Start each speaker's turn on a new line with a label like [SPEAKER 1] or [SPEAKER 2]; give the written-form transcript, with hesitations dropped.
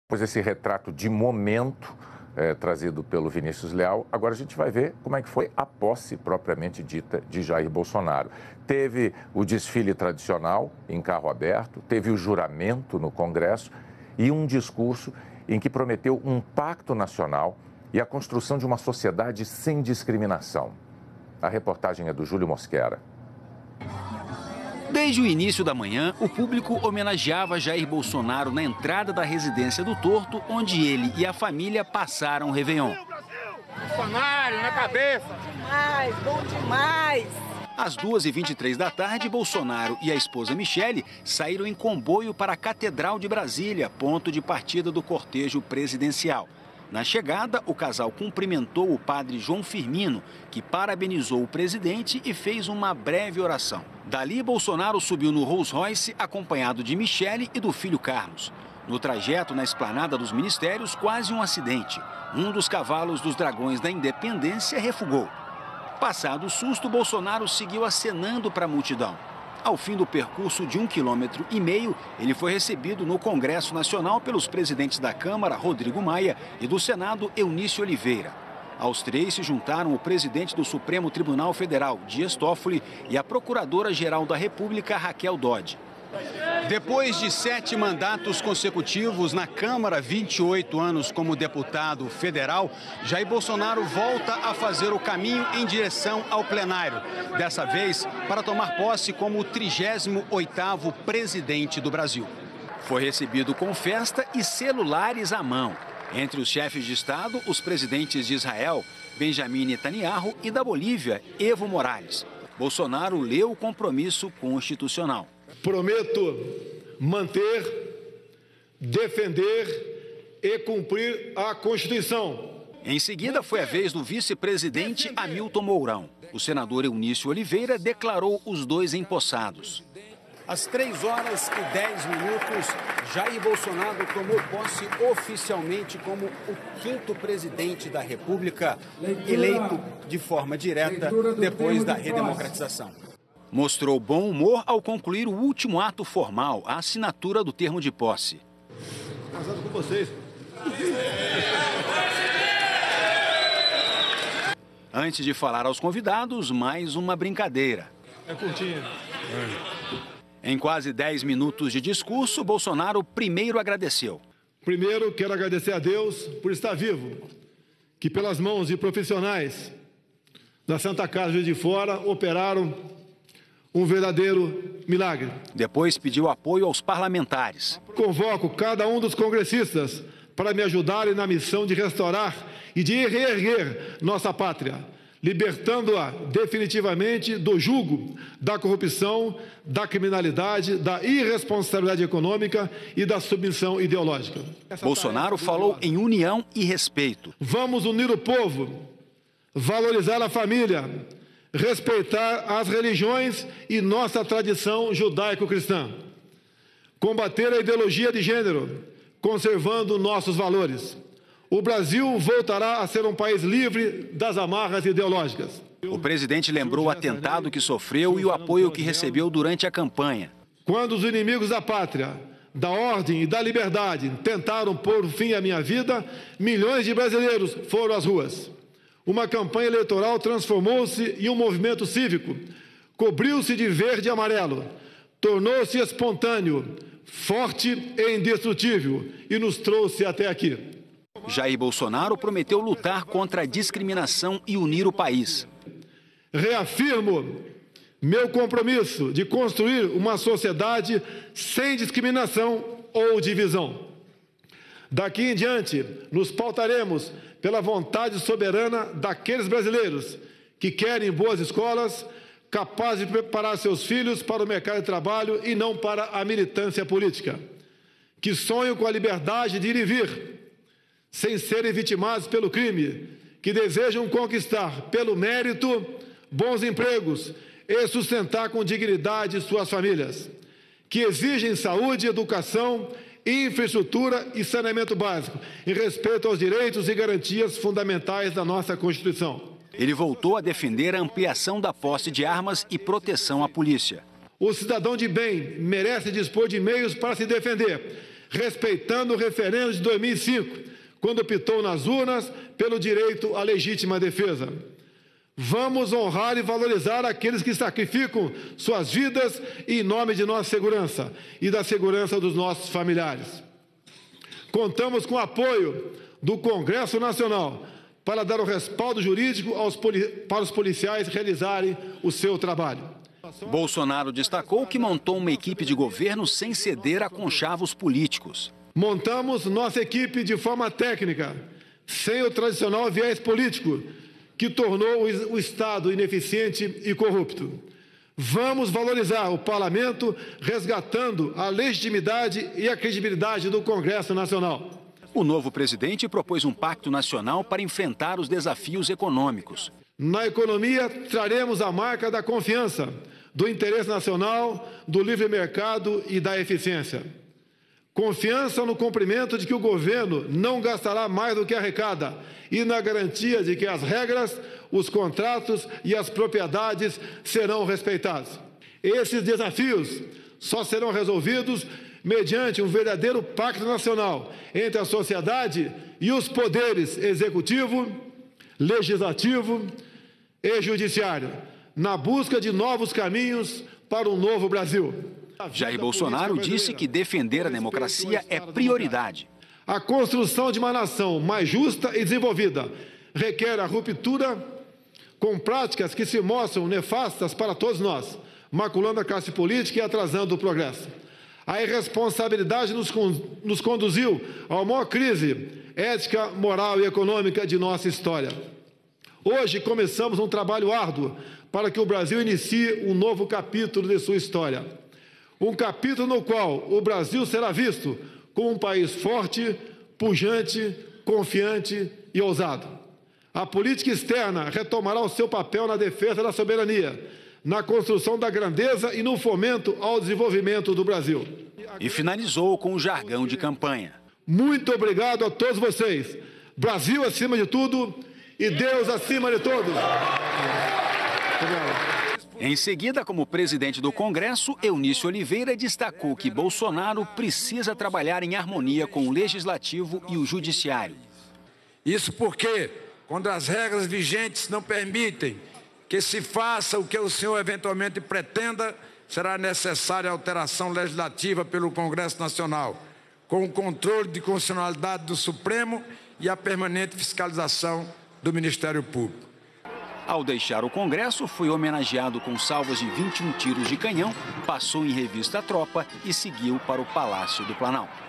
[SPEAKER 1] Pois esse retrato de momento trazido pelo Vinícius Leal, agora a gente vai ver como é que foi a posse propriamente dita de Jair Bolsonaro. Teve o desfile tradicional em carro aberto, teve o juramento no Congresso e um discurso em que prometeu um pacto nacional e a construção de uma sociedade sem discriminação. A reportagem é do Júlio Mosquera.
[SPEAKER 2] Desde o início da manhã, o público homenageava Jair Bolsonaro na entrada da residência do Torto, onde ele e a família passaram o Réveillon.
[SPEAKER 3] Bolsonaro na cabeça!
[SPEAKER 4] Demais, bom demais!
[SPEAKER 2] Às 2h23 da tarde, Bolsonaro e a esposa Michele saíram em comboio para a Catedral de Brasília, ponto de partida do cortejo presidencial. Na chegada, o casal cumprimentou o padre João Firmino, que parabenizou o presidente e fez uma breve oração. Dali, Bolsonaro subiu no Rolls Royce, acompanhado de Michele e do filho Carlos. No trajeto na esplanada dos ministérios, quase um acidente. Um dos cavalos dos Dragões da Independência refugou. Passado o susto, Bolsonaro seguiu acenando para a multidão. Ao fim do percurso de 1,5 km, ele foi recebido no Congresso Nacional pelos presidentes da Câmara, Rodrigo Maia, e do Senado, Eunício Oliveira. Aos três se juntaram o presidente do Supremo Tribunal Federal, Dias Toffoli, e a Procuradora-Geral da República, Raquel Dodge. Depois de 7 mandatos consecutivos na Câmara, 28 anos como deputado federal, Jair Bolsonaro volta a fazer o caminho em direção ao plenário. Dessa vez, para tomar posse como o 38º presidente do Brasil. Foi recebido com festa e celulares à mão. Entre os chefes de Estado, os presidentes de Israel, Benjamin Netanyahu, e da Bolívia, Evo Morales. Bolsonaro leu o compromisso constitucional.
[SPEAKER 5] Prometo manter, defender e cumprir a Constituição.
[SPEAKER 2] Em seguida, foi a vez do vice-presidente Hamilton Mourão. O senador Eunício Oliveira declarou os dois empossados. Às 3h10, Jair Bolsonaro tomou posse oficialmente como o 5º presidente da República, eleito de forma direta depois da redemocratização. Mostrou bom humor ao concluir o último ato formal, a assinatura do termo de posse.
[SPEAKER 5] Casado com vocês.
[SPEAKER 2] Antes de falar aos convidados, mais uma brincadeira.
[SPEAKER 5] É curtinho.
[SPEAKER 2] Em quase 10 minutos de discurso, Bolsonaro primeiro agradeceu.
[SPEAKER 5] Primeiro, quero agradecer a Deus por estar vivo, que pelas mãos de profissionais da Santa Casa Juiz de Fora operaram um verdadeiro milagre.
[SPEAKER 2] Depois pediu apoio aos parlamentares.
[SPEAKER 5] Convoco cada um dos congressistas para me ajudarem na missão de restaurar e de reerguer nossa pátria, libertando-a definitivamente do jugo da corrupção, da criminalidade, da irresponsabilidade econômica e da submissão ideológica.
[SPEAKER 2] Bolsonaro falou em união e respeito.
[SPEAKER 5] Vamos unir o povo, valorizar a família, respeitar as religiões e nossa tradição judaico-cristã, combater a ideologia de gênero, conservando nossos valores. O Brasil voltará a ser um país livre das amarras ideológicas.
[SPEAKER 2] O presidente lembrou o atentado que sofreu e o apoio que recebeu durante a campanha.
[SPEAKER 5] Quando os inimigos da pátria, da ordem e da liberdade tentaram pôr fim à minha vida, milhões de brasileiros foram às ruas. Uma campanha eleitoral transformou-se em um movimento cívico, cobriu-se de verde e amarelo, tornou-se espontâneo, forte e indestrutível e nos trouxe até aqui.
[SPEAKER 2] Jair Bolsonaro prometeu lutar contra a discriminação e unir o país.
[SPEAKER 5] Reafirmo meu compromisso de construir uma sociedade sem discriminação ou divisão. Daqui em diante, nos pautaremos pela vontade soberana daqueles brasileiros que querem boas escolas, capazes de preparar seus filhos para o mercado de trabalho e não para a militância política, que sonham com a liberdade de ir e vir, sem serem vitimados pelo crime, que desejam conquistar, pelo mérito, bons empregos e sustentar com dignidade suas famílias, que exigem saúde, educação, infraestrutura e saneamento básico, em respeito aos direitos e garantias fundamentais da nossa Constituição.
[SPEAKER 2] Ele voltou a defender a ampliação da posse de armas e proteção à polícia.
[SPEAKER 5] O cidadão de bem merece dispor de meios para se defender, respeitando o referendo de 2005, quando optou nas urnas pelo direito à legítima defesa. Vamos honrar e valorizar aqueles que sacrificam suas vidas em nome de nossa segurança e da segurança dos nossos familiares. Contamos com o apoio do Congresso Nacional para dar o respaldo jurídico para os policiais realizarem o seu trabalho.
[SPEAKER 2] Bolsonaro destacou que montou uma equipe de governo sem ceder a conchavos políticos.
[SPEAKER 5] Montamos nossa equipe de forma técnica, sem o tradicional viés político, que tornou o Estado ineficiente e corrupto. Vamos valorizar o Parlamento, resgatando a legitimidade e a credibilidade do Congresso Nacional.
[SPEAKER 2] O novo presidente propôs um pacto nacional para enfrentar os desafios econômicos.
[SPEAKER 5] Na economia, traremos a marca da confiança, do interesse nacional, do livre mercado e da eficiência. Confiança no cumprimento de que o governo não gastará mais do que arrecada e na garantia de que as regras, os contratos e as propriedades serão respeitados. Esses desafios só serão resolvidos mediante um verdadeiro pacto nacional entre a sociedade e os poderes executivo, legislativo e judiciário, na busca de novos caminhos para um novo Brasil.
[SPEAKER 2] Jair Bolsonaro disse que defender a democracia é prioridade.
[SPEAKER 5] A construção de uma nação mais justa e desenvolvida requer a ruptura com práticas que se mostram nefastas para todos nós, maculando a classe política e atrasando o progresso. A irresponsabilidade nos conduziu a maior crise ética, moral e econômica de nossa história. Hoje começamos um trabalho árduo para que o Brasil inicie um novo capítulo de sua história. Um capítulo no qual o Brasil será visto como um país forte, pujante, confiante e ousado. A política externa retomará o seu papel na defesa da soberania, na construção da grandeza e no fomento ao desenvolvimento do Brasil.
[SPEAKER 2] E finalizou com o jargão de campanha.
[SPEAKER 5] Muito obrigado a todos vocês. Brasil acima de tudo e Deus acima de todos.
[SPEAKER 2] Em seguida, como presidente do Congresso, Eunício Oliveira destacou que Bolsonaro precisa trabalhar em harmonia com o Legislativo e o Judiciário.
[SPEAKER 6] Isso porque, quando as regras vigentes não permitem que se faça o que o senhor eventualmente pretenda, será necessária a alteração legislativa pelo Congresso Nacional, com o controle de constitucionalidade do Supremo e a permanente fiscalização do Ministério Público.
[SPEAKER 2] Ao deixar o Congresso, foi homenageado com salvas de 21 tiros de canhão, passou em revista a tropa e seguiu para o Palácio do Planalto.